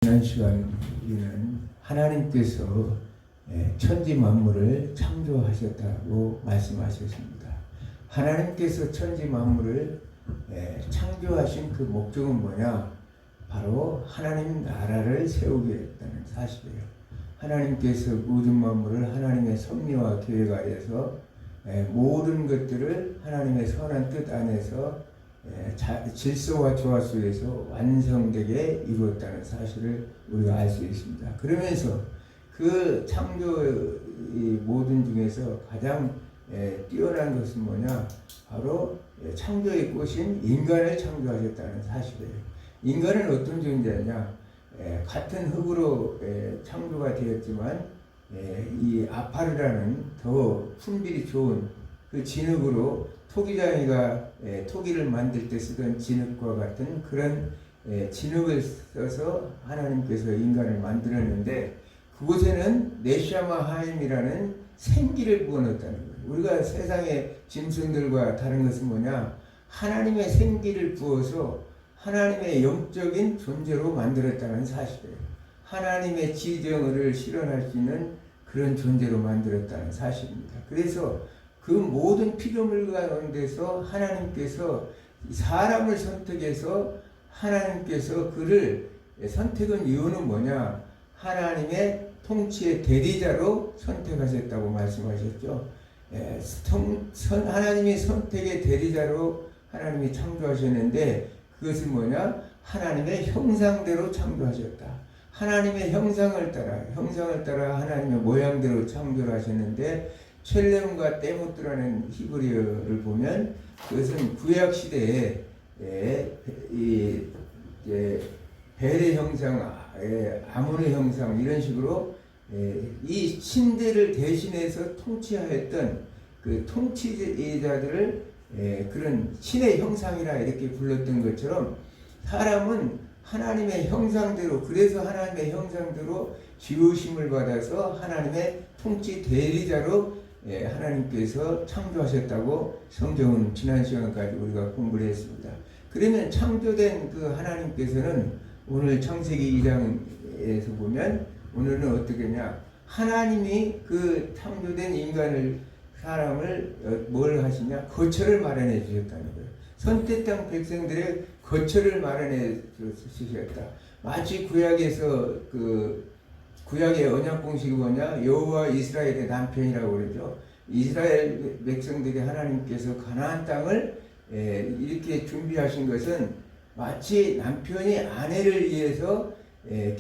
지난 시간에는 하나님께서 천지 만물을 창조하셨다고 말씀하셨습니다. 하나님께서 천지 만물을 창조하신 그 목적은 뭐냐? 바로 하나님 나라를 세우게 했다는 사실이에요. 하나님께서 우주 만물을 하나님의 섭리와 계획 아래서 모든 것들을 하나님의 선한 뜻 안에서 질서와 조화 속에서 완성되게 이루었다는 사실을 우리가 알 수 있습니다. 그러면서 그 창조의 모든 중에서 가장 뛰어난 것은 뭐냐? 바로 창조의 꽃인 인간을 창조하셨다는 사실이에요. 인간은 어떤 존재냐? 같은 흙으로 창조가 되었지만 이 아파르라는 더 품질이 좋은 그 진흙으로 토기장이가 토기를 만들 때 쓰던 진흙과 같은 그런 진흙을 써서 하나님께서 인간을 만들었는데 그곳에는 네샤마 하임이라는 생기를 부어넣었다는 거예요. 우리가 세상의 짐승들과 다른 것은 뭐냐? 하나님의 생기를 부어서 하나님의 영적인 존재로 만들었다는 사실이에요. 하나님의 지정을 실현할 수 있는 그런 존재로 만들었다는 사실입니다. 그래서 그 모든 피조물 가운데서 하나님께서 사람을 선택해서 하나님께서 그를 선택한 이유는 뭐냐? 하나님의 통치의 대리자로 선택하셨다고 말씀하셨죠. 하나님의 선택의 대리자로 하나님이 창조하셨는데 그것은 뭐냐? 하나님의 형상대로 창조하셨다. 하나님의 형상을 따라 하나님의 모양대로 창조를 하셨는데 첼렘과 때무트라는 히브리어를 보면 그것은 구약 시대에 벨의 형상, 아몬의 형상 이런 식으로 이 신대를 대신해서 통치하였던 그 통치자들을 그런 신의 형상이라 이렇게 불렀던 것처럼 사람은 하나님의 형상대로 그래서 하나님의 형상대로 지으심을 받아서 하나님의 통치 대리자로 하나님께서 창조하셨다고 성경은 지난 시간까지 우리가 공부를 했습니다. 그러면 창조된 그 하나님께서는 오늘 창세기 2장에서 보면 오늘은 어떻게냐? 하나님이 그 창조된 인간을 사람을 뭘 하시냐? 거처를 마련해 주셨다는 거예요. 선택한 백성들의 거처를 마련해 주셨다. 마치 구약에서 구약의 언약 공식이 뭐냐? 여호와 이스라엘의 남편이라고 그러죠. 이스라엘 백성들이 하나님께서 가나안 땅을 이렇게 준비하신 것은 마치 남편이 아내를 위해서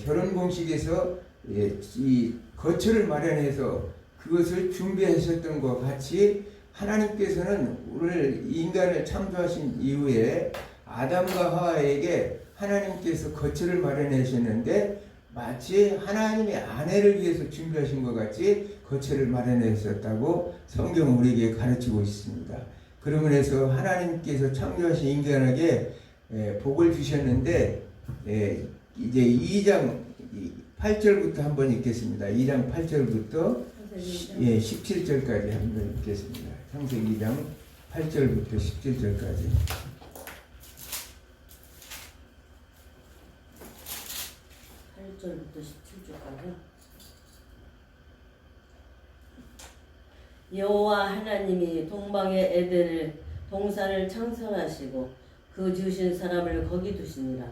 결혼 공식에서 이 거처를 마련해서 그것을 준비하셨던 것 같이 하나님께서는 오늘 인간을 창조하신 이후에 아담과 하와에게 하나님께서 거처를 마련하셨는데 마치 하나님의 아내를 위해서 준비하신 것 같이 거처를 마련하셨다고 성경은 우리에게 가르치고 있습니다. 그러므로 해서 하나님께서 창조하신 인간에게 복을 주셨는데 이제 2장 8절부터 한번 읽겠습니다. 2장 8절부터 17절까지 한번 읽겠습니다. 창세기 2장 8절부터 17절까지. 부터 17절까지. 여호와 하나님이 동방의 에덴을 동산을 창설하시고 그 지으신 사람을 거기 두시니라.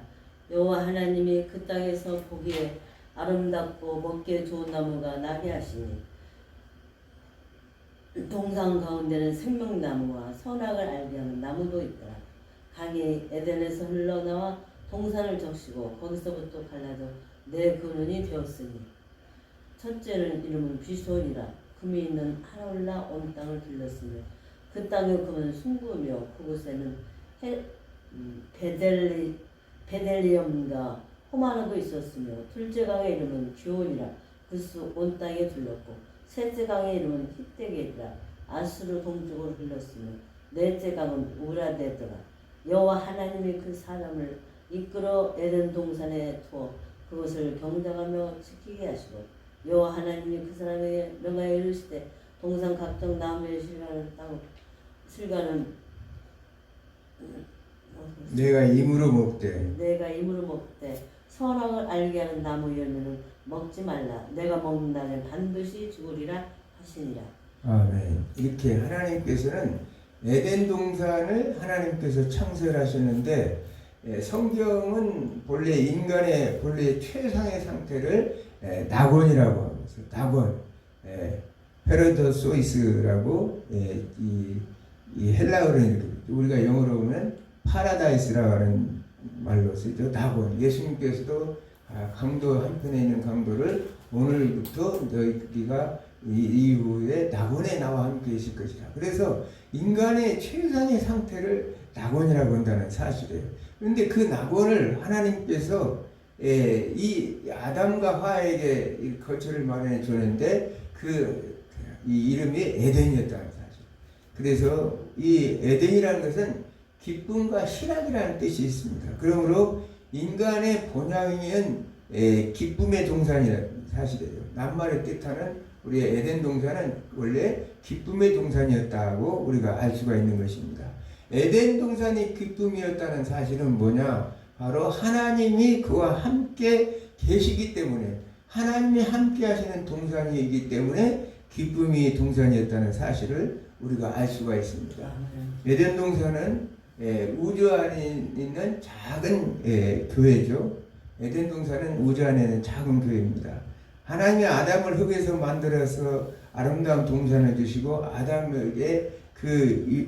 여호와 하나님이 그 땅에서 보기에 아름답고 먹기에 좋은 나무가 나게 하시니 동산 가운데는 생명나무와 선악을 알게 하는 나무도 있더라. 강이 에덴에서 흘러나와 동산을 적시고 거기서부터 갈라져 네 근원이 되었으니 첫째는 이름은 비손이라. 금이 있는 하나올라 온 땅을 들렸으며 그 땅의 금은 순구며 그곳에는 베델리엄과 호마노도 있었으며 둘째 강의 이름은 기온이라. 그수 온 땅에 둘렀고 셋째 강의 이름은 히데게이라. 아수르 동쪽으로 흘렀으며 넷째 강은 우라데더라. 여호와 하나님이 그 사람을 이끌어 에덴 동산에 두어 그것을 경작하며 지키게 하시고 여호와 하나님이 그 사람에게 명하여 이르시되 동산 각종 나무의 실과는 내가 임으로 먹되 선악을 알게 하는 나무 열매는 먹지 말라. 내가 먹는 날에 반드시 죽으리라 하시니라. 아멘. 이렇게 하나님께서는 에덴 동산을 하나님께서 창설하셨는데 성경은 본래 인간의 본래 최상의 상태를 낙원이라고 하고 있어요. 낙원. 페르도소이스라고 이 헬라어로 우리가 영어로 보면 파라다이스라고 하는 말로 쓰죠. 낙원. 예수님께서도 강도 한편에 있는 강도를 오늘부터 너희가 이후에 낙원에 나와 함께 계실 것이라. 그래서 인간의 최상의 상태를 낙원이라고 한다는 사실이에요. 그런데 그 낙원을 하나님께서 이 아담과 하와에게 거처를 마련해 줬는데 이 이름이 에덴이었다는 사실. 그래서 이 에덴이라는 것은 기쁨과 희락이라는 뜻이 있습니다. 그러므로 인간의 본향인 기쁨의 동산이라는 사실이에요. 낱말을 뜻하는 우리의 에덴 동산은 원래 기쁨의 동산이었다고 우리가 알 수가 있는 것입니다. 에덴 동산이 기쁨이었다는 사실은 뭐냐? 바로 하나님이 그와 함께 계시기 때문에, 하나님이 함께 하시는 동산이기 때문에 기쁨이 동산이었다는 사실을 우리가 알 수가 있습니다. 에덴 동산은 우주 안에 있는 작은 교회죠. 에덴 동산은 우주 안에 있는 작은 교회입니다. 하나님이 아담을 흙에서 만들어서 아름다운 동산을 주시고 아담에게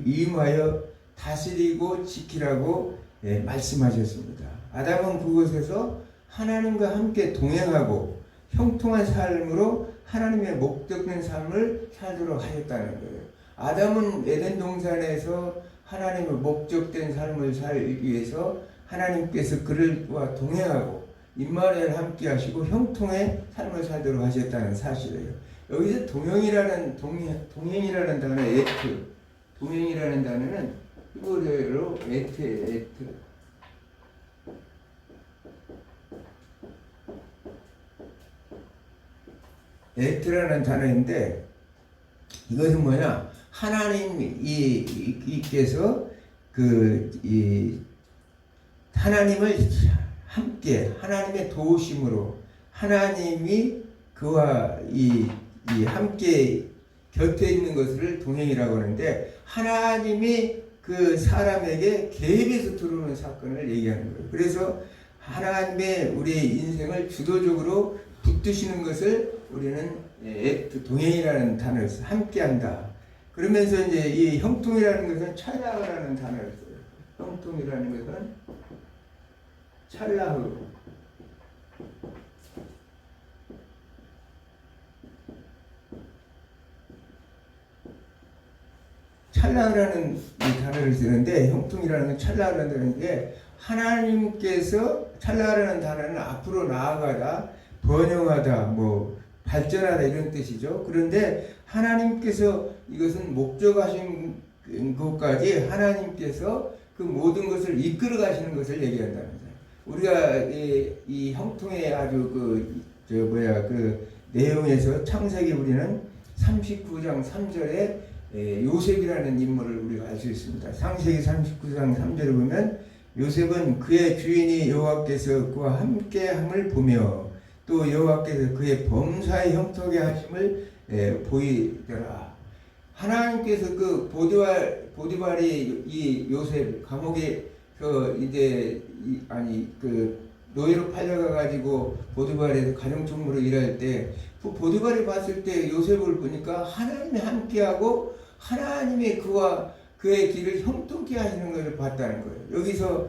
임하여 다스리고 지키라고 말씀하셨습니다. 아담은 그곳에서 하나님과 함께 동행하고 형통한 삶으로 하나님의 목적된 삶을 살도록 하셨다는 거예요. 아담은 에덴 동산에서 하나님의 목적된 삶을 살기 위해서 하나님께서 그들과 동행하고 임마누엘 함께 하시고 형통의 삶을 살도록 하셨다는 사실이에요. 여기서 동행이라는 단어, 동행이라는 단어는 히브리어로 에트. 에트라는 단어인데 이것은 뭐냐? 하나님께서 하나님을 함께 하나님의 도우심으로 하나님이 그와 함께 곁에 있는 것을 동행이라고 하는데 하나님이 그 사람에게 계획해서 들어오는 사건을 얘기하는 거예요. 그래서 하나님의 우리의 인생을 주도적으로 붙드시는 것을 우리는 동행이라는 단어를 써요. 함께한다. 그러면서 이제 이 형통이라는 것은 찰나흐라는 단어를 써요. 형통이라는 것은 찰나흐. 찰나흐라는 단어를 쓰는데 형통이라는 건 찰나흐라는 단어인데 하나님께서 찰나흐라는 단어는 앞으로 나아가다, 번영하다, 발전하다 이런 뜻이죠. 그런데 하나님께서 이것은 목적하신 것까지 하나님께서 그 모든 것을 이끌어 가시는 것을 얘기한다는 거예요. 우리가 이 형통의 아주 내용에서 창세기 우리는 39장 3절에 요셉이라는 인물을 우리가 알 수 있습니다. 창세기 39장 3절을 보면 요셉은 그의 주인이 여호와께서 그와 함께함을 보며 또 여호와께서 그의 범사에 형통하게 하심을 보이더라. 하나님께서 그 보디발이 이 요셉 감옥에 노예로 팔려가 가지고 보디발에서 가정총무로 일할 때 그 보디발이 봤을 때 요셉을 보니까 하나님이 함께하고 하나님이 그와 그의 길을 형통케 하시는 것을 봤다는 거예요. 여기서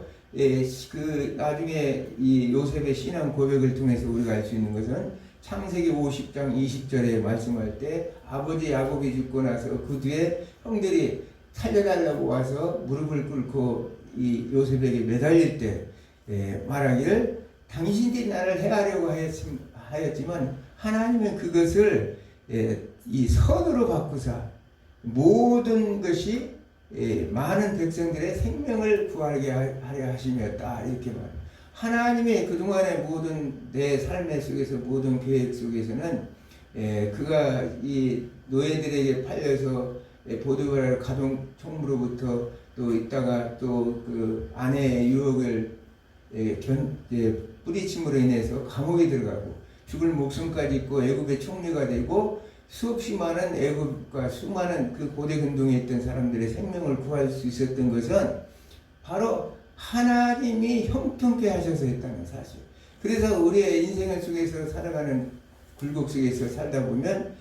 나중에 이 요셉의 신앙 고백을 통해서 우리가 알 수 있는 것은 창세기 50장 20절에 말씀할 때 아버지 야곱이 죽고 나서 그 뒤에 형들이 살려달라고 와서 무릎을 꿇고 이 요셉에게 매달릴 때 말하기를 당신들이 나를 해하려고 하였지만 하나님은 그것을 이 선으로 바꾸사 모든 것이 많은 백성들의 생명을 구하게 하려 하심이었다. 이렇게 말해요. 하나님의 그동안의 모든 내 삶의 속에서 모든 계획 속에서는 그가 이 노예들에게 팔려서 보디발 가동 총무로부터 또 있다가 또 그 아내의 유혹을 뿌리침으로 인해서 감옥에 들어가고 죽을 목숨까지 있고 애굽의 총리가 되고 수없이 많은 애굽과 수많은 그 고대 근동에 있던 사람들의 생명을 구할 수 있었던 것은 바로 하나님이 형통케 하셔서 했다는 사실. 그래서 우리의 인생을 속에서 살아가는 굴곡 속에서 살다 보면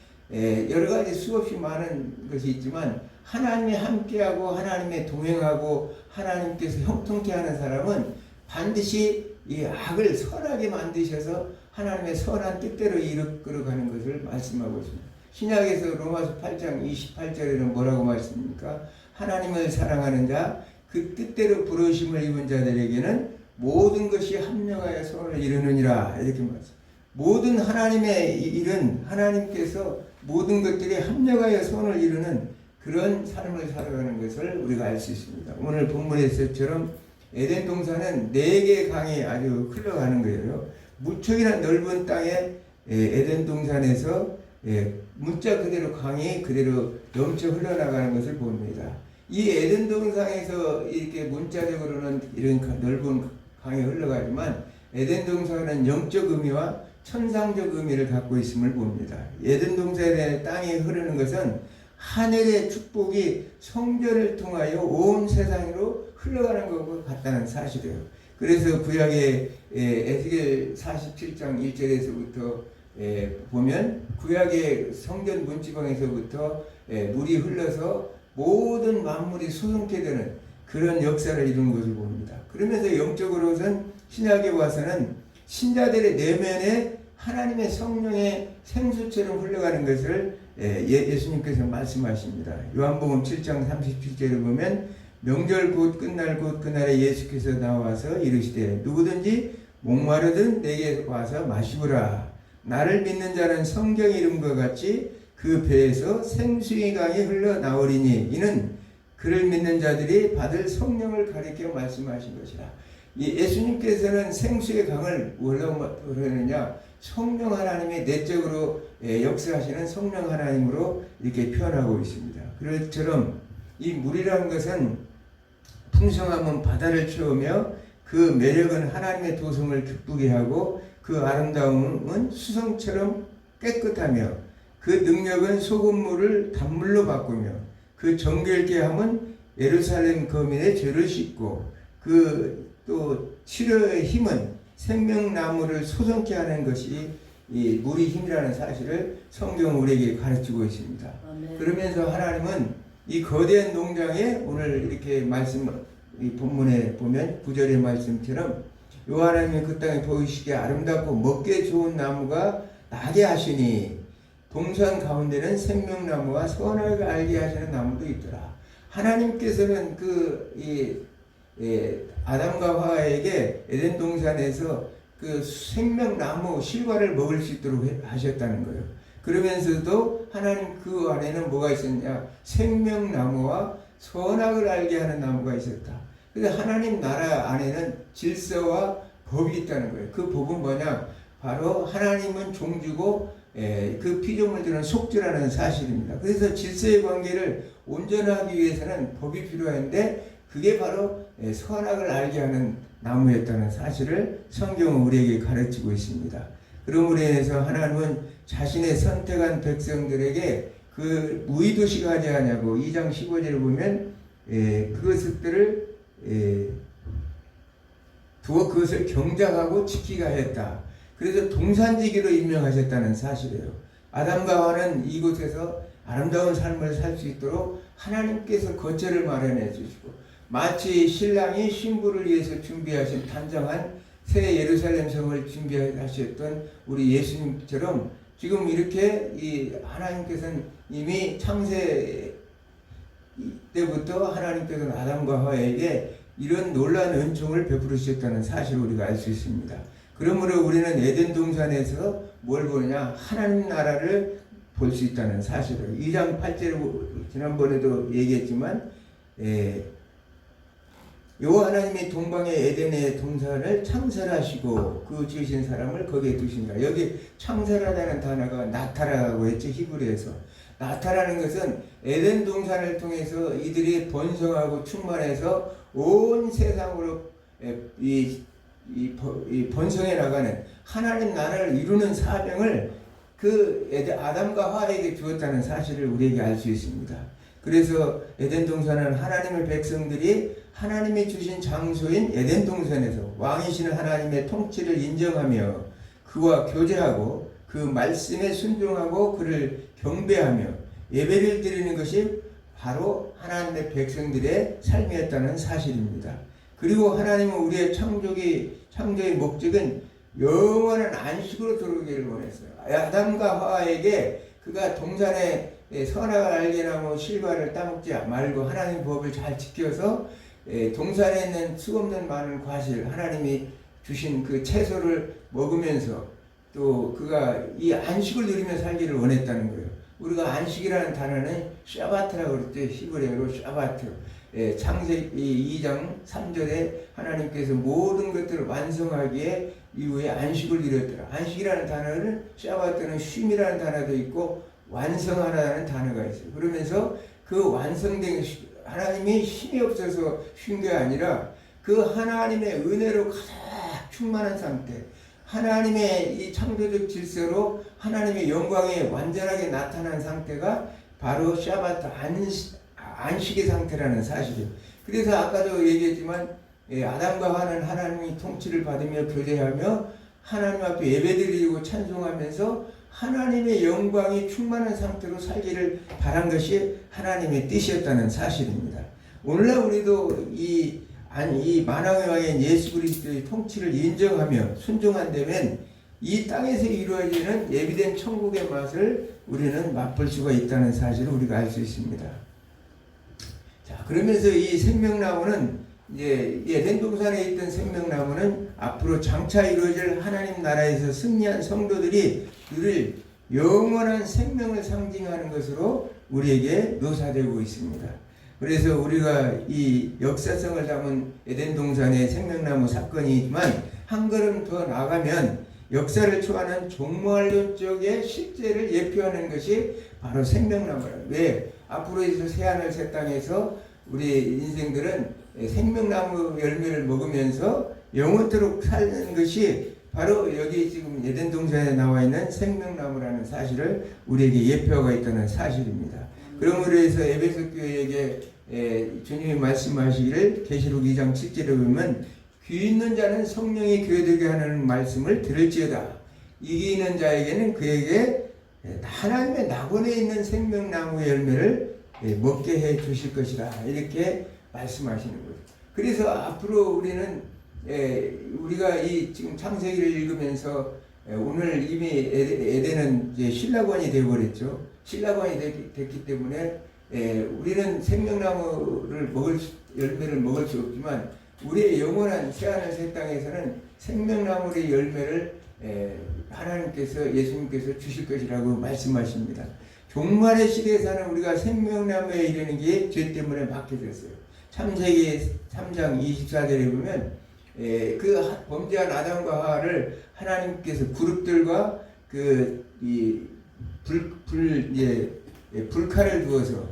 여러 가지 수없이 많은 것이 있지만 하나님이 함께하고 하나님의 동행하고 하나님께서 형통케 하는 사람은 반드시 이 악을 선하게 만드셔서 하나님의 선한 뜻대로 이끌어가는 것을 말씀하고 있습니다. 신약에서 로마서 8장 28절에는 뭐라고 말씀합니까? 하나님을 사랑하는 자, 그 뜻대로 부르심을 입은 자들에게는 모든 것이 합력하여 선을 이루느니라 이렇게 말씀. 모든 하나님의 일은 하나님께서 모든 것들이 합력하여 선을 이루는 그런 삶을 살아가는 것을 우리가 알 수 있습니다. 오늘 본문에서처럼 에덴 동산은 4개의 강이 아주 흘러가는 거예요. 무척이나 넓은 땅에 에덴 동산에서 문자 그대로 강이 그대로 넘쳐 흘러나가는 것을 봅니다. 이 에덴 동산에서 이렇게 문자적으로는 이런 넓은 강이 흘러가지만 에덴 동산은 영적 의미와 천상적 의미를 갖고 있음을 봅니다. 에덴 동산의 땅이 흐르는 것은 하늘의 축복이 성전을 통하여 온 세상으로 흘러가는 것과 같다는 사실이에요. 그래서 구약의 에스겔 47장 1절에서부터 보면 구약의 성전 문지방에서부터 물이 흘러서 모든 만물이 소송케 되는 그런 역사를 이룬 것을 봅니다. 그러면서 영적으로는 신약에 와서는 신자들의 내면에 하나님의 성령의 생수처럼 흘러가는 것을 예수님께서 말씀하십니다. 요한복음 7장 37절을 보면 명절 곧 끝날 곧 그날에 예수께서 나와서 이르시되 누구든지 목마르든 내게 와서 마시우라. 나를 믿는 자는 성경 이름과 같이 그 배에서 생수의 강이 흘러나오리니 이는 그를 믿는 자들이 받을 성령을 가리켜 말씀하신 것이라. 예수님께서는 생수의 강을 뭐라고 그러느냐? 성령 하나님이 내적으로 역사하시는 성령 하나님으로 이렇게 표현하고 있습니다. 그처럼 이 물이라는 것은 풍성함은 바다를 채우며 그 매력은 하나님의 도성을 기쁘게 하고 그 아름다움은 수성처럼 깨끗하며 그 능력은 소금물을 단물로 바꾸며 그 정결케 함은 예루살렘 거민의 죄를 씻고 그 또 치료의 힘은 생명나무를 소성케 하는 것이 이 물의 힘이라는 사실을 성경은 우리에게 가르치고 있습니다. 아멘. 그러면서 하나님은 이 거대한 농장에 오늘 이렇게 말씀 이 본문에 보면 9절의 말씀처럼 요 하나님이 그 땅에 보이시기에 아름답고 먹기에 좋은 나무가 나게 하시니 동산 가운데는 생명나무와 선을 알게 하시는 나무도 있더라. 하나님께서는 아담과 하와에게 에덴 동산에서 그 생명나무 실과를 먹을 수 있도록 하셨다는 거예요. 그러면서도 하나님 그 안에는 뭐가 있었냐? 생명나무와 선악을 알게 하는 나무가 있었다. 그래서 하나님 나라 안에는 질서와 법이 있다는 거예요. 그 법은 뭐냐? 바로 하나님은 종주고 그 피조물들은 속죄라는 사실입니다. 그래서 질서의 관계를 온전하기 위해서는 법이 필요한데 그게 바로 선악을 알게 하는 나무였다는 사실을 성경은 우리에게 가르치고 있습니다. 그러므로 인해서 하나님은 자신의 선택한 백성들에게 그 무의도시하지 하냐고 2장 15절을 보면 그것들을 두어 그것을 경작하고 지키게 하였다. 그래서 동산지기로 임명하셨다는 사실이에요. 아담과 하와는 이곳에서 아름다운 삶을 살 수 있도록 하나님께서 거처를 마련해 주시고 마치 신랑이 신부를 위해서 준비하신 단정한 새 예루살렘 성을 준비하셨던 우리 예수님처럼 지금 이렇게 이 하나님께서는 이미 창세 때부터 하나님께서는 아담과 하와에게 이런 놀라운 은총을 베풀으셨다는 사실을 우리가 알 수 있습니다. 그러므로 우리는 에덴 동산에서 뭘 보느냐? 하나님 나라를 볼 수 있다는 사실을 2장 8절을 지난번에도 얘기했지만 여호와 하나님이 동방의 에덴의 동산을 창설하시고 그 지으신 사람을 거기에 두신다. 여기 창설하다는 단어가 나타라고 했죠. 히브리에서. 나타라는 것은 에덴 동산을 통해서 이들이 번성하고 충만해서 온 세상으로 이 이 번성해 나가는 하나님 나라를 이루는 사명을 아담과 하와에게 주었다는 사실을 우리에게 알 수 있습니다. 그래서 에덴 동산은 하나님의 백성들이 하나님이 주신 장소인 에덴 동산에서 왕이신 하나님의 통치를 인정하며 그와 교제하고 그 말씀에 순종하고 그를 경배하며 예배를 드리는 것이 바로 하나님의 백성들의 삶이었다는 사실입니다. 그리고 하나님은 우리의 창조의 목적은 영원한 안식으로 들어오기를 원했어요. 아담과 하와에게 그가 동산에 선악을 알게 나무 실과를 따먹지 말고 하나님의 법을 잘 지켜서 동산에 있는 수없는 많은 과실 하나님이 주신 그 채소를 먹으면서 또 그가 이 안식을 누리며 살기를 원했다는 거예요. 우리가 안식이라는 단어는 샤바트라고 그랬죠. 히브리어로 샤바트. 창세기 2장 3절에 하나님께서 모든 것들을 완성하기에 이후에 안식을 누렸더라. 안식이라는 단어는 샤바트는 쉼이라는 단어도 있고 완성하라는 단어가 있어요. 그러면서 그 완성된 하나님이 힘이 없어서 쉰 게 아니라 그 하나님의 은혜로 가득 충만한 상태, 하나님의 이 창조적 질서로 하나님의 영광이 완전하게 나타난 상태가 바로 샤바트 안식의 상태라는 사실이에요. 그래서 아까도 얘기했지만 아담과 하와는 하나님의 통치를 받으며 교제하며 하나님 앞에 예배드리고 찬송하면서 하나님의 영광이 충만한 상태로 살기를 바란 것이 하나님의 뜻이었다는 사실입니다. 오늘날 우리도 이 만왕의 왕인 예수 그리스도의 통치를 인정하며 순종한다면 이 땅에서 이루어지는 예비된 천국의 맛을 우리는 맛볼 수가 있다는 사실을 우리가 알 수 있습니다. 자, 그러면서 이 생명나무는 이제 에덴 동산에 있던 생명나무는 앞으로 장차 이루어질 하나님 나라에서 승리한 성도들이 누릴 영원한 생명을 상징하는 것으로 우리에게 묘사되고 있습니다. 그래서 우리가 이 역사성을 담은 에덴 동산의 생명나무 사건이지만 한 걸음 더 나가면 역사를 초월하는 종말론 쪽의 실제를 예표하는 것이 바로 생명나무라. 왜? 앞으로 있을 새하늘 새 땅에서 우리 인생들은 생명나무 열매를 먹으면서 영원토록 사는 것이 바로 여기 지금 에덴 동산에 나와 있는 생명나무라는 사실을 우리에게 예표가 있다는 사실입니다. 그러므로 해서 에베소 교회에게 주님이 말씀하시기를 계시록 2장 7절에 보면 귀 있는 자는 성령이 교회되게 하는 말씀을 들을지어다. 이기는 자에게는 그에게 하나님의 낙원에 있는 생명나무의 열매를 먹게 해 주실 것이다. 이렇게 말씀하시는 거예요. 그래서 앞으로 우리는 우리가 이 지금 창세기를 읽으면서 오늘 이미 에덴은 이제 신라권이 되어버렸죠. 신라권이 됐기 때문에 우리는 생명나무를 열매를 먹을 수 없지만 우리의 영원한 새하늘 새 땅에서는 생명나무의 열매를 하나님께서 예수님께서 주실 것이라고 말씀하십니다. 종말의 시대에 사는 우리가 생명나무에 이르는 게 죄 때문에 막혀졌어요. 창세기 3장 24절에 보면 그 범죄한 아담과 하와를 하나님께서 그룹들과 불칼을 두어서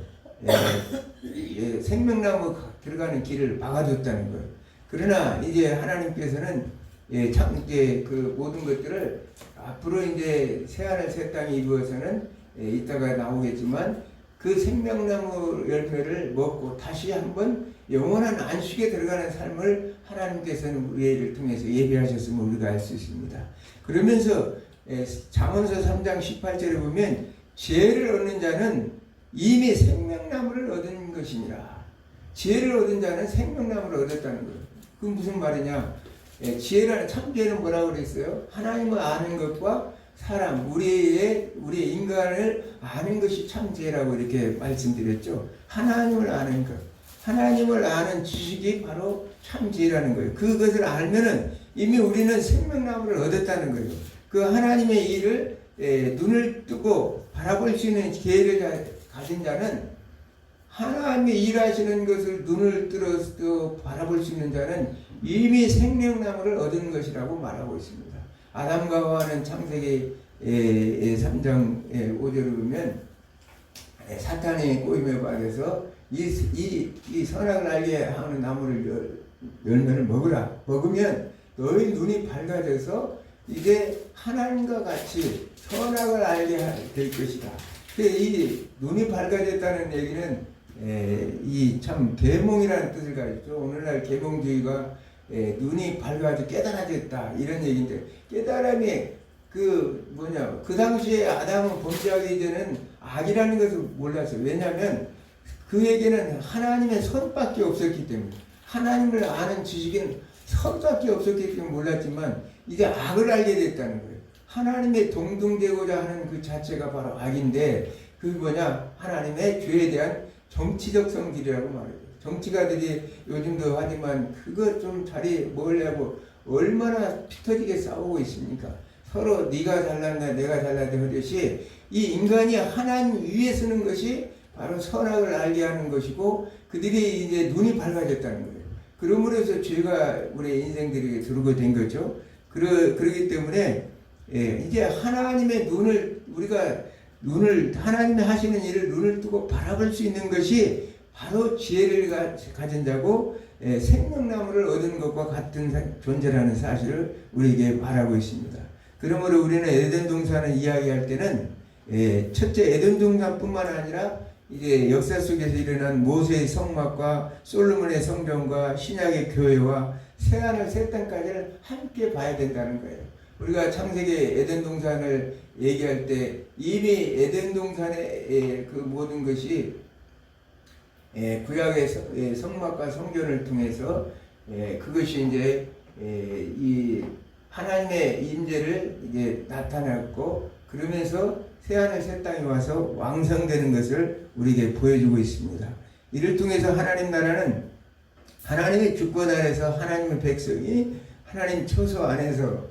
생명나무 들어가는 길을 막아줬다는 거예요. 그러나 이제 하나님께서는 이제 그 모든 것들을 앞으로 이제 새하늘 새 땅이 이루어서는 이따가 나오겠지만 그 생명나무 열매를 먹고 다시 한번 영원한 안식에 들어가는 삶을 하나님께서는 우리를 통해서 예비하셨음을 우리가 알 수 있습니다. 그러면서 잠언서 3장 18절에 보면 지혜를 얻는 자는 이미 생명나무를 얻은 것이니라. 지혜를 얻은 자는 생명나무를 얻었다는 거예요. 그건 무슨 말이냐? 지혜라는 참지혜는 뭐라고 그랬어요? 하나님을 아는 것과 사람, 우리의 인간을 아는 것이 참지혜라고 이렇게 말씀드렸죠. 하나님을 아는 것, 하나님을 아는 지식이 바로 참지혜라는 거예요. 그것을 알면은 이미 우리는 생명나무를 얻었다는 거예요. 그 하나님의 일을 눈을 뜨고 바라볼 수 있는 기회를 가진 자는 하나님이 일하시는 것을 눈을 들어서 바라볼 수 있는 자는 이미 생명나무를 얻은 것이라고 말하고 있습니다. 아담과 하와는 창세기 3장 5절을 보면 사탄이 꼬임에 빠져서 이 선악을 알게 하는 나무를 열매를 먹으라. 먹으면 너희 눈이 밝아져서 이제 하나님과 같이 선악을 알게 될 것이다. 이 눈이 밝아졌다는 얘기는 이 참 계몽이라는 뜻을 가지고 오늘날 계몽주의가 눈이 밝아져 깨달아졌다 이런 얘기인데, 깨달음이 그 당시에 아담은 범죄하기 이전에는 악이라는 것을 몰랐어요. 왜냐하면 그에게는 하나님의 선밖에 없었기 때문에, 하나님을 아는 지식은 선밖에 없었기 때문에 몰랐지만 이제 악을 알게 됐다는 거예요. 하나님의 동등되고자 하는 그 자체가 바로 악인데, 하나님의 죄에 대한 정치적 성질이라고 말해요. 정치가들이 요즘도 하지만 그거 좀 자리 먹으려고 얼마나 피터지게 싸우고 있습니까? 서로 네가 잘난다 내가 잘난다 하듯이 이 인간이 하나님 위에 서는 것이 바로 선악을 알게 하는 것이고, 그들이 이제 눈이 밝아졌다는 거예요. 그러므로 해서 죄가 우리 인생들에게 들어오게 된 거죠. 그러기 때문에 이제 하나님의 하나님이 하시는 일을 눈을 뜨고 바라볼 수 있는 것이 바로 지혜를 가진 자고 생명나무를 얻은 것과 같은 존재라는 사실을 우리에게 말하고 있습니다. 그러므로 우리는 에덴 동산을 이야기할 때는 첫째 에덴 동산뿐만 아니라 이제 역사 속에서 일어난 모세의 성막과 솔로몬의 성전과 신약의 교회와 새하늘 새 땅까지를 함께 봐야 된다는 거예요. 우리가 창세기 에덴 동산을 얘기할 때 이미 에덴 동산의 그 모든 것이 구약의 성막과 성전을 통해서 그것이 이제 이 하나님의 임재를 이제 나타났고, 그러면서 새하늘 새 땅이 와서 왕성되는 것을 우리에게 보여주고 있습니다. 이를 통해서 하나님 나라는 하나님의 주권 아래서 하나님의 백성이 하나님 처소 안에서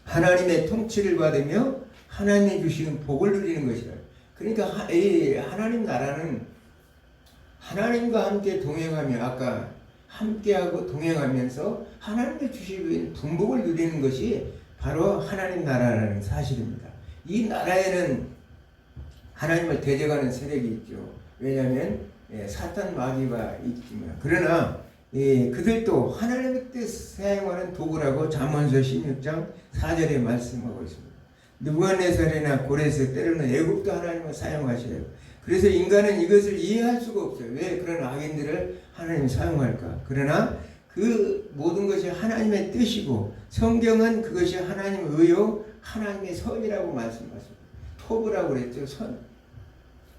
하나님의 통치를 받으며 하나님이 주시는 복을 누리는 것이다. 그러니까 이 하나님 나라는 하나님과 함께 동행하며, 아까 함께하고 동행하면서 하나님의 주시는 분복을 누리는 것이 바로 하나님 나라라는 사실입니다. 이 나라에는 하나님을 대적하는 세력이 있죠. 왜냐하면 사탄 마귀가 있지만, 그러나 그들도 하나님의 뜻 사용하는 도구라고 잠언서 16장 4절에 말씀하고 있습니다. 느부갓네살이나 고레스 때로는 애국도 하나님을 사용하셔요. 그래서 인간은 이것을 이해할 수가 없어요. 왜 그런 악인들을 하나님이 사용할까? 그러나 그 모든 것이 하나님의 뜻이고, 성경은 그것이 하나님의 의요 하나님의 선이라고 말씀하십니다. 토브라고 그랬죠. 선.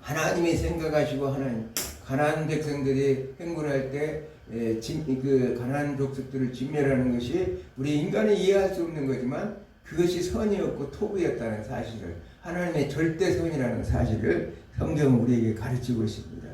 하나님이 생각하시고 하나님, 가나안 백성들이 행군할 때 그 가나안 족속들을 진멸하는 것이 우리 인간이 이해할 수 없는 거지만 그것이 선이었고 토부였다는 사실을, 하나님의 절대 선이라는 사실을 성경은 우리에게 가르치고 있습니다.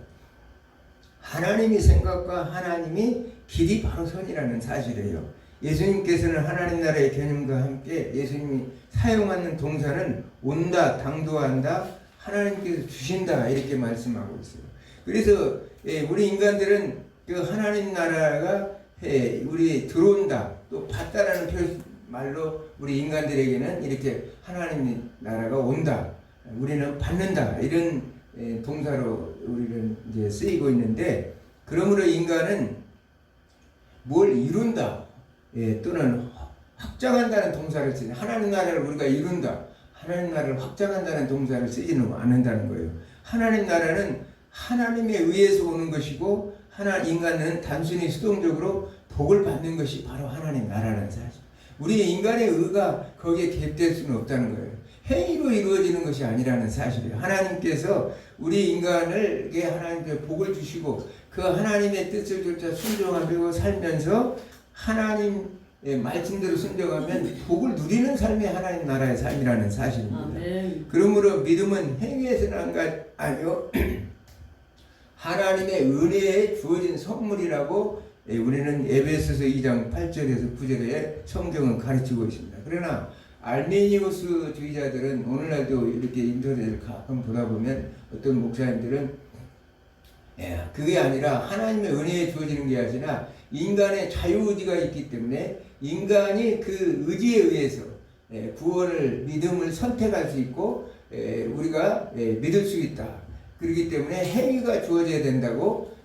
하나님이 생각과 하나님이 길이 바로 선이라는 사실이에요. 예수님께서는 하나님 나라의 개념과 함께 예수님이 사용하는 동사는 온다, 당도한다, 하나님께서 주신다 이렇게 말씀하고 있어요. 그래서 우리 인간들은 그 하나님 나라가 우리 들어온다, 또 받다라는 말로 우리 인간들에게는 이렇게 하나님 나라가 온다, 우리는 받는다 이런 동사로 우리는 이제 쓰이고 있는데, 그러므로 인간은 뭘 이룬다 또는 확장한다는 동사를 쓰는, 하나님 나라를 우리가 이룬다, 하나님 나라를 확장한다는 동사를 쓰지는 않는다는 거예요. 하나님 나라는 하나님에 의해서 오는 것이고, 인간은 단순히 수동적으로 복을 받는 것이 바로 하나님 나라라는 사실. 우리 인간의 의가 거기에 개입될 수는 없다는 거예요. 행위로 이루어지는 것이 아니라는 사실이에요. 하나님께서 우리 인간에게 하나님께 복을 주시고 그 하나님의 뜻을 조차 순종하며 살면서 하나님의 말씀대로 순종하면 복을 누리는 삶이 하나님 나라의 삶이라는 사실입니다. 아멘. 그러므로 믿음은 행위에서 난 것 아니요 하나님의 은혜에 주어진 선물이라고 우리는 에베소서 2장 8절에서 9절에 성경은 가르치고 있습니다. 그러나 알메니우스주의자들은 오늘날도 이렇게 인터넷을 가끔 보다 보면 어떤 목사님들은 그게 아니라 하나님의 은혜에 주어지는 게 아니라 인간의 자유의지가 있기 때문에 인간이 그 의지에 의해서 구원을, 믿음을 선택할 수 있고 우리가 믿을 수 있다. 그렇기 때문에 행위가 주어져야 된다고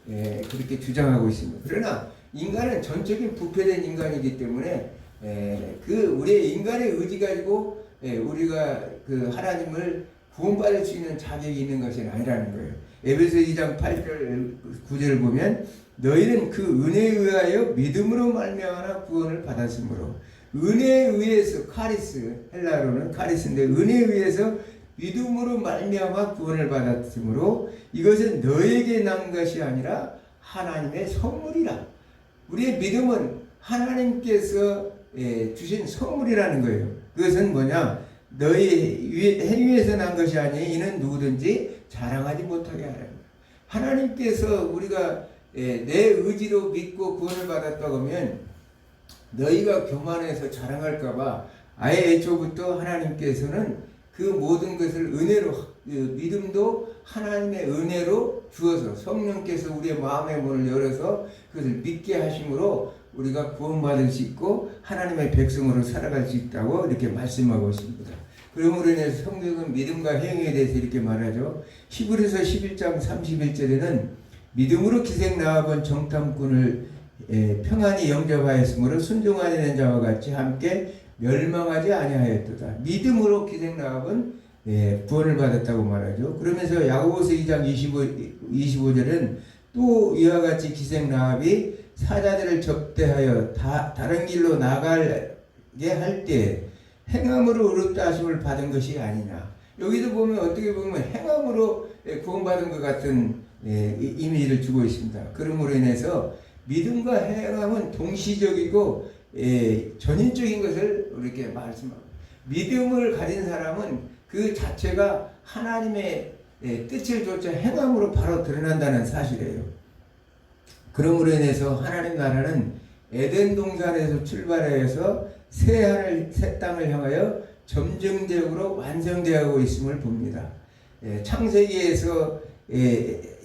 그렇게 주장하고 있습니다. 그러나 인간은 전적인 부패된 인간이기 때문에 우리의 인간의 의지 가지고 우리가 그 하나님을 구원받을 수 있는 자격이 있는 것이 아니라는 거예요. 에베소 2장 8절 9절을 보면 너희는 그 은혜에 의하여 믿음으로 말미암아 구원을 받았으므로, 은혜에 의해서, 카리스, 헬라어로는 카리스인데 은혜에 의해서 믿음으로 말미암아 구원을 받았으므로 이것은 너에게 난 것이 아니라 하나님의 선물이라. 우리의 믿음은 하나님께서 주신 선물이라는 거예요. 그것은 뭐냐? 너희 행위에서 난 것이 아니 이는 누구든지 자랑하지 못하게 하라는 거예요. 하나님께서 우리가 내 의지로 믿고 구원을 받았다고 하면 너희가 교만해서 자랑할까봐 아예 애초부터 하나님께서는 그 모든 것을 은혜로, 믿음도 하나님의 은혜로 주어서 성령께서 우리의 마음의 문을 열어서 그것을 믿게 하심으로 우리가 구원받을 수 있고 하나님의 백성으로 살아갈 수 있다고 이렇게 말씀하고 있습니다. 그러므로 인해서 성경은 믿음과 행위에 대해서 이렇게 말하죠. 히브리서 11장 31절에는 믿음으로 기생 나아본 정탐꾼을 평안히 영접하였으므로 순종하는 자와 같이 함께 멸망하지 아니하였도다. 믿음으로 기생 나아본 구원을 받았다고 말하죠. 그러면서 야고보서 2장 25절은 또 이와 같이 기생 나합이 사자들을 접대하여 다른 길로 나가게 할 때 행함으로 의롭다 하심을 받은 것이 아니냐. 여기도 보면 어떻게 보면 행함으로 구원받은 것 같은 이미지를 주고 있습니다. 그러므로 인해서 믿음과 행함은 동시적이고 전인적인 것을 이렇게 말씀합니다. 믿음을 가진 사람은 그 자체가 하나님의 뜻을 쫓아 행함으로 바로 드러난다는 사실이에요. 그러므로 인해서 하나님 나라는 에덴 동산에서 출발해서 새 하늘 새 땅을 향하여 점증적으로 완성되어 있음을 봅니다. 창세기에서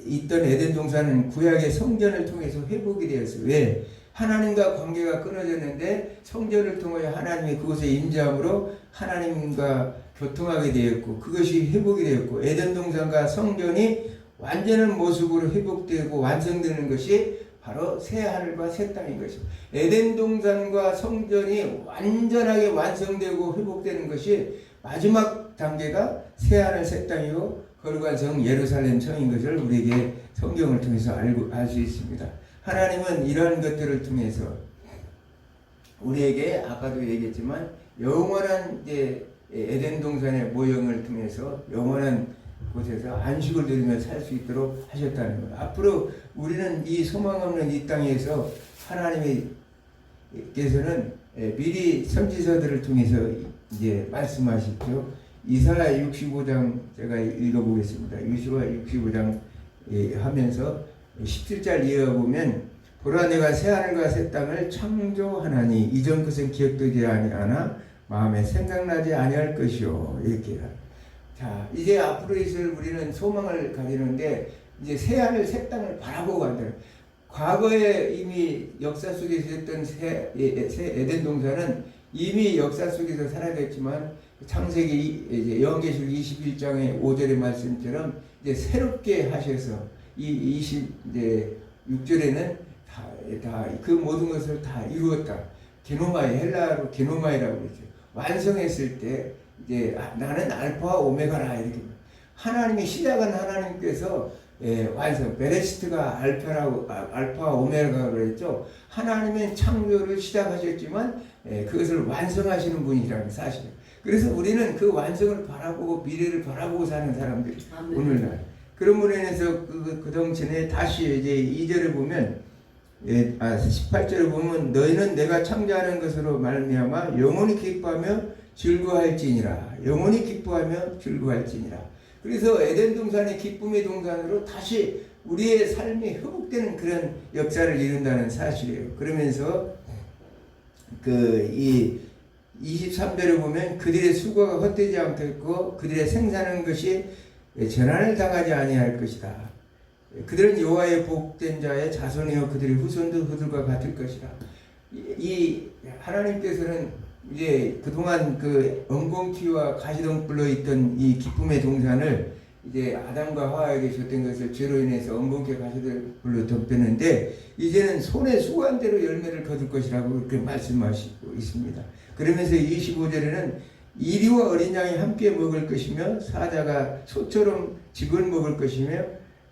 있던 에덴 동산은 구약의 성전을 통해서 회복이 되었어요. 왜? 하나님과 관계가 끊어졌는데 성전을 통하여 하나님이 그곳에 임재함으로 하나님과 교통하게 되었고 그것이 회복이 되었고 에덴 동산과 성전이 완전한 모습으로 회복되고 완성되는 것이 바로 새 하늘과 새 땅인 것입니다. 에덴 동산과 성전이 완전하게 완성되고 회복되는 것이 마지막 단계가 새 하늘 새 땅이고 거룩한 성 예루살렘 성인 것을 우리에게 성경을 통해서 알 수 있습니다. 하나님은 이러한 것들을 통해서 우리에게 아까도 얘기했지만 영원한 에덴 동산의 모형을 통해서 영원한 곳에서 안식을 누리며 살 수 있도록 하셨다는 것. 앞으로 우리는 이 소망 없는 이 땅에서 하나님께서는 미리 선지서들을 통해서 이제 말씀하시죠. 이사야 65장 제가 읽어보겠습니다. 이사야 65장 하면서 17절 이어보면 보라 내가 새 하늘과 새 땅을 창조하나니 이전 것은 기억되지 아니하나 마음에 생각나지 아니할 것이요 이렇게. 자 이제 앞으로 있을 우리는 소망을 가지는데 이제 새 하늘 새 땅을 바라보고 간다. 과거에 이미 역사 속에서 했던 새 에덴 동산은 이미 역사 속에서 사라졌지만 창세기 이제 요한계시록 21장의 5절의 말씀처럼 이제 새롭게 하셔서 이 26절에는 다 그 모든 것을 다 이루었다. 게노마이 헬라어로 게노마이라고 그러죠. 완성했을 때 이제 나는 알파와 오메가라 이렇게 하나님이 시작은 하나님께서 완성 베레시트가 알파와 오메가라고 그랬죠. 하나님은 창조를 시작하셨지만 그것을 완성하시는 분이라는 사실이에요. 그래서 우리는 그 완성을 바라보고 미래를 바라보고 사는 사람들이 오늘날. 그러므로 인해서 그 덩전에 다시 이제 2절을 보면 18절을 보면 너희는 내가 창조하는 것으로 말미암아 영원히 기뻐하며 즐거워할지니라. 영원히 기뻐하며 즐거워할지니라. 그래서 에덴 동산의 기쁨의 동산으로 다시 우리의 삶이 회복되는 그런 역사를 이룬다는 사실이에요. 그러면서 이 23절을 보면 그들의 수고가 헛되지 않겠고 그들의 생산한 것이 재난을 당하지 아니할 것이다. 그들은 여호와의 복된 자의 자손이요 그들의 후손도 그들과 같을 것이다. 이 하나님께서는 이제 그동안 그 엉겅퀴와 가시덤불로 있던 이 기쁨의 동산을 이제 아담과 하와에게 줬던 것을 죄로 인해서 엉겅퀴 가시들로 덮였는데 이제는 손에 수고한 대로 열매를 거둘 것이라고 그렇게 말씀하시고 있습니다. 그러면서 25절에는 이리와 어린 양이 함께 먹을 것이며 사자가 소처럼 즙을 먹을 것이며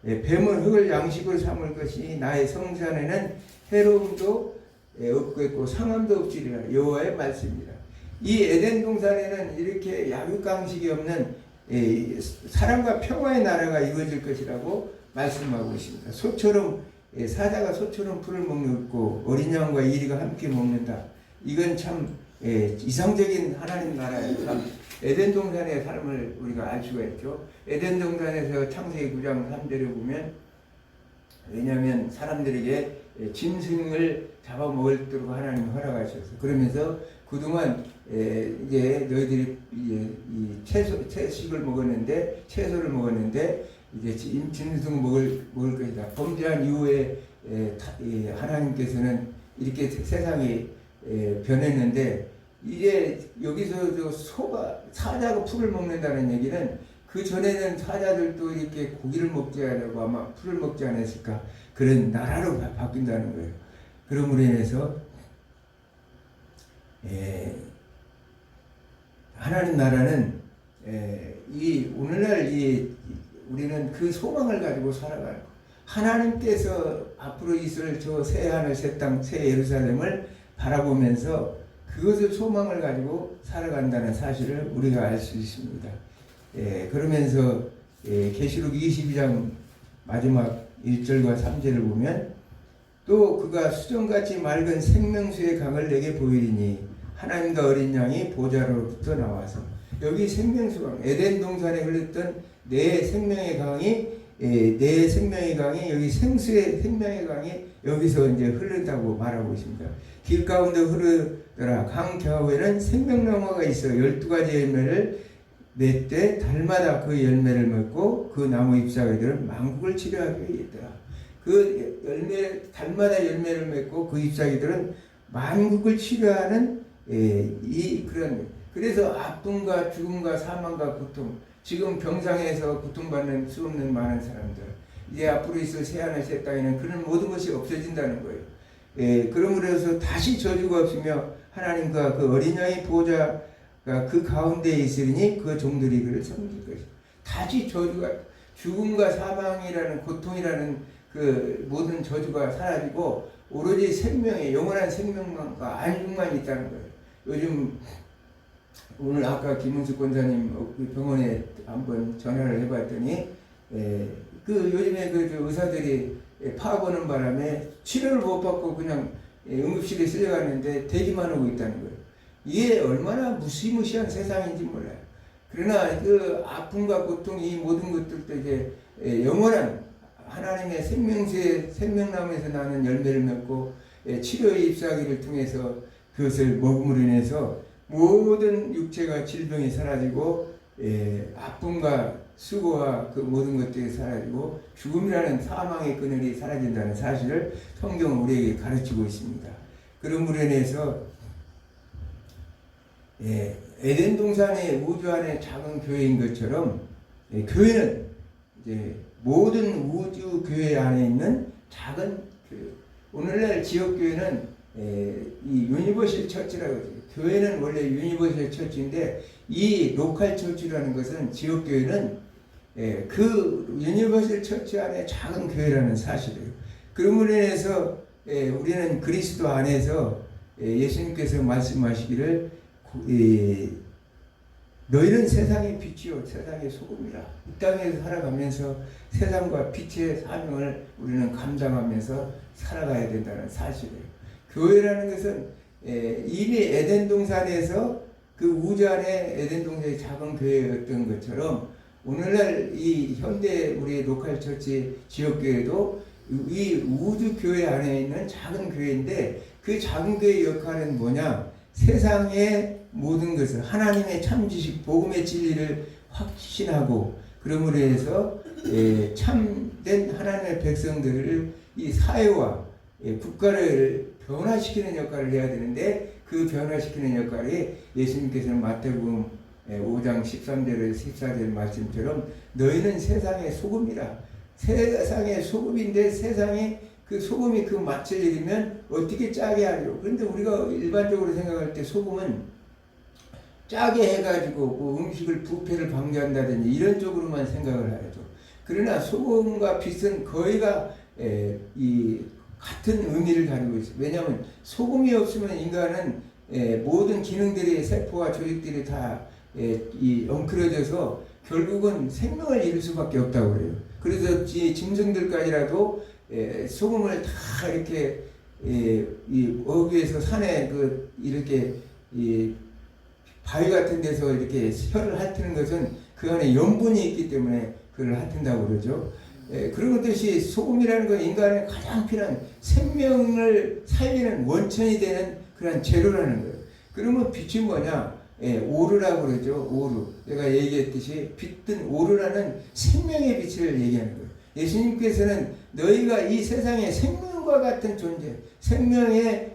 뱀은 흙을 양식으로 삼을 것이니 나의 성산에는 해로움도 없겠고 상함도 없으리라. 여호와의 말씀입니다. 이 에덴 동산에는 이렇게 약육강식이 없는 사랑과 평화의 나라가 이루어질 것이라고 말씀하고 있습니다. 소처럼 사자가 소처럼 풀을 먹고 어린 양과 이리가 함께 먹는다. 이건 참 이상적인 하나님 나라의 참 에덴 동산의 삶을 우리가 알 수가 있죠. 에덴 동산에서 창세기 9장 3절에 보면 왜냐하면 사람들에게 짐승을 잡아먹도록 하나님이 허락하셔서 그러면서 그동안 이제 너희들이 이 채식을 먹었는데 채소를 먹었는데 이제 짐승 먹을 것이다. 범죄한 이후에 하나님께서는 이렇게 세상이 변했는데 이제 여기서 사자가 풀을 먹는다는 얘기는 그 전에는 사자들도 이렇게 고기를 먹지 않고 아마 풀을 먹지 않았을까 그런 나라로 바뀐다는 거예요. 그러므로 인해서 하나님 나라는 이 오늘날 우리는 그 소망을 가지고 살아가는 거. 하나님께서 앞으로 있을 저 새 하늘 새 땅 새 예루살렘을 바라보면서 그것을 소망을 가지고 살아간다는 사실을 우리가 알 수 있습니다. 그러면서 계시록 22장 마지막 1절과 3절을 보면 또 그가 수정같이 맑은 생명수의 강을 내게 보이리니 하나님과 어린 양이 보좌로부터 나와서 여기 생명수강 에덴 동산에 흘렀던 내 생명의 강이 여기 생수의 생명의 강이 여기서 이제 흐른다고 말하고 있습니다. 길 가운데 흐르더라. 강 겨우에는 생명나무가 있어 12가지 열매를 맺되 달마다 그 열매를 맺고 그 나무 잎사귀들은 만국을 치료하게 있더라. 그 달마다 열매를 맺고 그 잎사귀들은 만국을 치료하는 그래서 아픔과 죽음과 사망과 고통, 지금 병상에서 고통받는 수 없는 많은 사람들, 이제 앞으로 있을 새하늘 새 땅에는 그런 모든 것이 없어진다는 거예요. 그러므로 해서 다시 저주가 없으며 하나님과 그 어린 양의 보좌가 그 가운데에 있으리니 그 종들이 그를 섬길 것이다. 다시 저주가 죽음과 사망이라는 고통이라는 그 모든 저주가 사라지고 오로지 생명의 영원한 생명만과 안식만 있다는 거예요. 요즘 오늘 아까 김은숙 권사님 병원에 한번 전화를 해봤더니 그 요즘에 그 의사들이 파업하는 바람에 치료를 못 받고 그냥 응급실에 쓸려갔는데 대기만 하고 있다는 거예요. 이게 얼마나 무시무시한 세상인지 몰라요. 그러나 그 아픔과 고통 이 모든 것들도 이제 영원한 하나님의 생명수의 생명나무에서 나는 열매를 맺고 치료의 잎사귀를 통해서 그것을 먹음으로 인해서 모든 육체가 질병이 사라지고 아픔과 수고와 그 모든 것들이 사라지고 죽음이라는 사망의 그늘이 사라진다는 사실을 성경은 우리에게 가르치고 있습니다. 그러므로 인해서 에덴 동산의 우주 안에 작은 교회인 것처럼 교회는 이제 모든 우주 교회 안에 있는 작은 교회. 오늘날 지역 교회는 이 유니버셜 처치라고 해요. 교회는 원래 유니버셜 처치인데 이 로컬 처치라는 것은 지역 교회는 그 유니버셜 처치 안에 작은 교회라는 사실이에요. 그러므로 인해서 우리는 그리스도 안에서 예수님께서 말씀하시기를 너희는 세상의 빛이요 세상의 소금이라. 이 땅에서 살아가면서 세상과 빛의 사명을 우리는 감당하면서 살아가야 된다는 사실이에요. 교회라는 것은 이미 에덴 동산에서 그 우주 안에 에덴 동산의 작은 교회였던 것처럼 오늘날 이 현대 우리 로컬 처치 지역 교회도 이 우주 교회 안에 있는 작은 교회인데 그 작은 교회의 역할은 뭐냐? 세상의 모든 것을 하나님의 참 지식 복음의 진리를 확신하고 그러므로 해서 참된 하나님의 백성들을 이 사회와 국가를 변화시키는 역할을 해야 되는데 그 변화시키는 역할이 예수님께서는 마태복음 5장 13절에서 14절 말씀처럼 너희는 세상의 소금이라. 세상의 소금인데 세상에 그 소금이 그 맛을 잃으면 어떻게 짜게 하려. 그런데 우리가 일반적으로 생각할 때 소금은 짜게 해가지고 뭐 음식을 부패를 방지한다든지 이런 쪽으로만 생각을 하죠. 그러나 소금과 빛은 거의가 이 같은 의미를 가지고 있어요. 왜냐하면 소금이 없으면 인간은 모든 기능들이 세포와 조직들이 다 엉클어져서 결국은 생명을 잃을 수밖에 없다고 그래요. 그래서 짐승들까지라도 소금을 다 이렇게 이 어귀에서 산에 이렇게 바위 같은 데서 이렇게 혀를 핥는 것은 그 안에 염분이 있기 때문에 그걸 핥는다고 그러죠. 그런 것듯이 소금이라는 건 인간의 가장 필요한 생명을 살리는 원천이 되는 그런 재료라는 거예요. 그러면 빛이 뭐냐? 오르라고 그러죠. 오르. 내가 얘기했듯이 빛은 오르라는 생명의 빛을 얘기하는 거예요. 예수님께서는 너희가 이 세상의 생명과 같은 존재, 생명의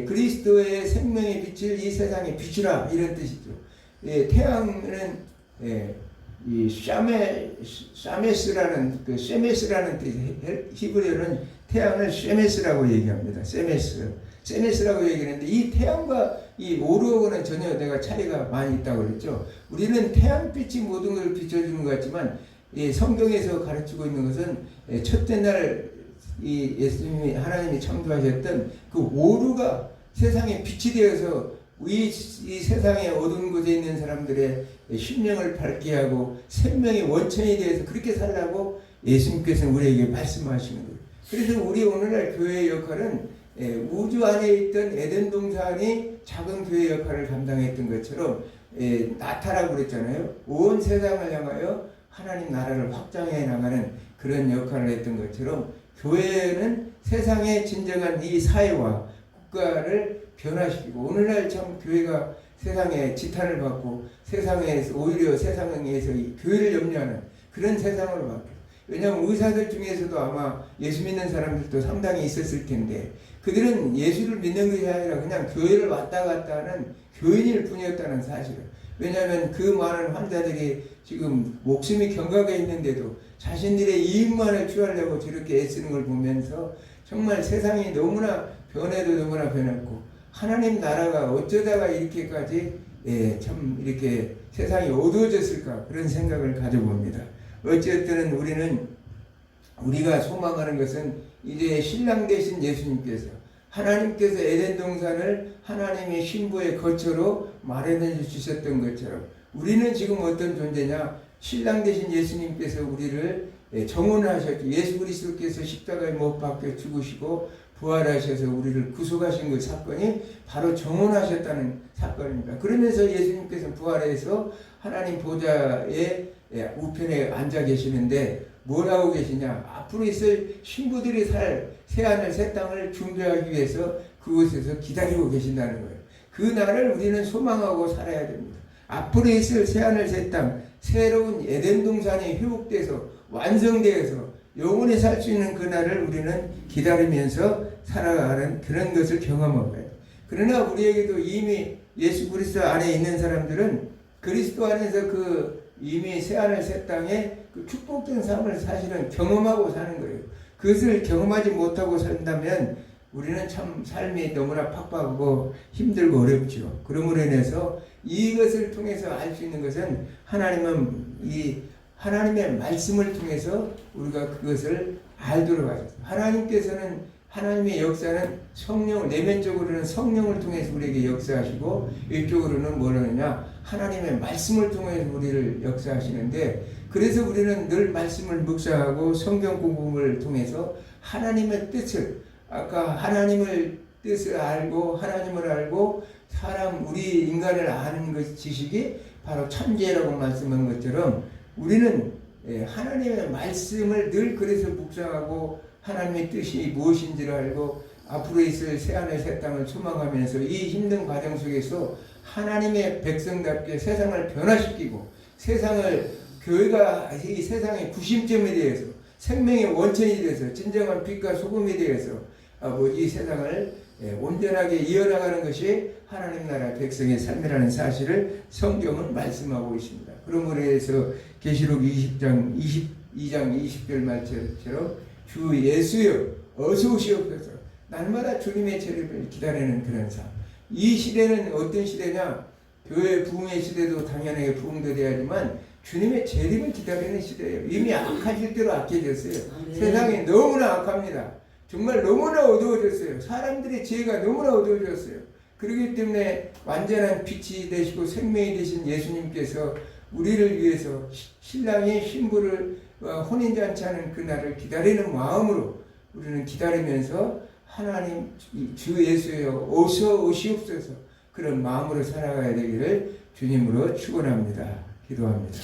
그리스도의 생명의 빛을 이 세상에 비추라 이런 뜻이죠. 태양은 이 샤메스라는 그 쉐메스라는 뜻, 히브리어는 태양을 쉐메스라고 얘기합니다. 쉐메스라고 얘기하는데 이 태양과 이 오르하고는 전혀 내가 차이가 많이 있다고 그랬죠. 우리는 태양빛이 모든 걸 비춰주는 것 같지만 이 성경에서 가르치고 있는 것은 첫째 날 이 예수님이 하나님이 창조하셨던 그 오르가 세상에 빛이 되어서 이 세상에 어두운 곳에 있는 사람들의 심령을 밝게 하고 생명의 원천이 되어서 그렇게 살라고 예수님께서는 우리에게 말씀하시는 거예요. 그래서 우리 오늘날 교회의 역할은 우주 안에 있던 에덴 동산이 작은 교회 역할을 감당했던 것처럼 나타라고 그랬잖아요. 온 세상을 향하여 하나님 나라를 확장해 나가는 그런 역할을 했던 것처럼 교회는 세상의 진정한 이 사회와 국가를 변화시키고 오늘날 참 교회가 세상에 지탄을 받고 세상에서 오히려 세상에서 이 교회를 염려하는 그런 세상으로 바뀌어요. 왜냐하면 의사들 중에서도 아마 예수 믿는 사람들도 상당히 있었을 텐데 그들은 예수를 믿는 것이 아니라 그냥 교회를 왔다 갔다 하는 교인일 뿐이었다는 사실을. 왜냐하면 그 많은 환자들이 지금 목숨이 경각에 있는데도 자신들의 이익만을 취하려고 저렇게 애쓰는 걸 보면서 정말 세상이 너무나 변해도 너무나 변했고 하나님 나라가 어쩌다가 이렇게까지 참 이렇게 세상이 어두워졌을까 그런 생각을 가져봅니다. 어쨌든 우리가 소망하는 것은 이제 신랑 되신 예수님께서 하나님께서 에덴 동산을 하나님의 신부의 거처로 마련해 주셨던 것처럼 우리는 지금 어떤 존재냐? 신랑 되신 예수님께서 우리를 정혼하셨죠. 예수 그리스도께서 십자가에 못 박혀 죽으시고 부활하셔서 우리를 구속하신 그 사건이 바로 정혼하셨다는 사건입니다. 그러면서 예수님께서 부활해서 하나님 보좌의 우편에 앉아 계시는데 뭘 하고 계시냐? 앞으로 있을 신부들이 살 새하늘 새 땅을 준비하기 위해서 그곳에서 기다리고 계신다는 거예요. 그 날을 우리는 소망하고 살아야 됩니다. 앞으로 있을 새하늘 새 땅, 새로운 에덴 동산이 회복돼서 완성되어서 영원히 살 수 있는 그 날을 우리는 기다리면서 살아가는 그런 것을 경험하고 해요. 그러나 우리에게도 이미 예수 그리스도 안에 있는 사람들은 그리스도 안에서 그 이미 새하늘 새 땅에 그 축복된 삶을 사실은 경험하고 사는 거예요. 그것을 경험하지 못하고 산다면 우리는 참 삶이 너무나 팍팍하고 힘들고 어렵죠. 그러므로 인해서 이것을 통해서 알 수 있는 것은 하나님의 말씀을 통해서 우리가 그것을 알도록 하셨어요. 하나님께서는 하나님의 역사는 성령, 내면적으로는 성령을 통해서 우리에게 역사하시고 일적으로는 뭘 하느냐? 하나님의 말씀을 통해서 우리를 역사하시는데 그래서 우리는 늘 말씀을 묵상하고 성경 공부를 통해서 하나님의 뜻을 아까 하나님을 뜻을 알고 하나님을 알고 우리 인간을 아는 그 지식이 바로 천재라고 말씀한 것처럼 우리는 하나님의 말씀을 늘 그래서 묵상하고 하나님의 뜻이 무엇인지를 알고 앞으로 있을 새하늘 새 땅을 소망하면서 이 힘든 과정 속에서 하나님의 백성답게 세상을 변화시키고 교회가 이 세상의 구심점에 대해서 생명의 원천이 되어서 진정한 빛과 소금에 대해서 이 세상을 온전하게 이어나가는 것이 하나님 나라 백성의 삶이라는 사실을 성경은 말씀하고 있습니다. 그런 거에 대해서 계시록 22장 20절 말처럼 주 예수여 어서 오시옵소서. 날마다 주님의 재림을 기다리는 그런 삶. 이 시대는 어떤 시대냐? 교회 부흥의 시대도 당연하게 부흥도 돼야지만 주님의 재림을 기다리는 시대예요. 이미 악하실 대로 악해졌어요. 세상이 너무나 악합니다. 정말 너무나 어두워졌어요. 사람들의 지혜가 너무나 어두워졌어요. 그렇기 때문에 완전한 빛이 되시고 생명이 되신 예수님께서 우리를 위해서 신랑이 신부를 혼인잔치하는 그날을 기다리는 마음으로 우리는 기다리면서 하나님 주 예수여 어서 오시옵소서 그런 마음으로 살아가야 되기를 주님으로 축원합니다. 기도합니다.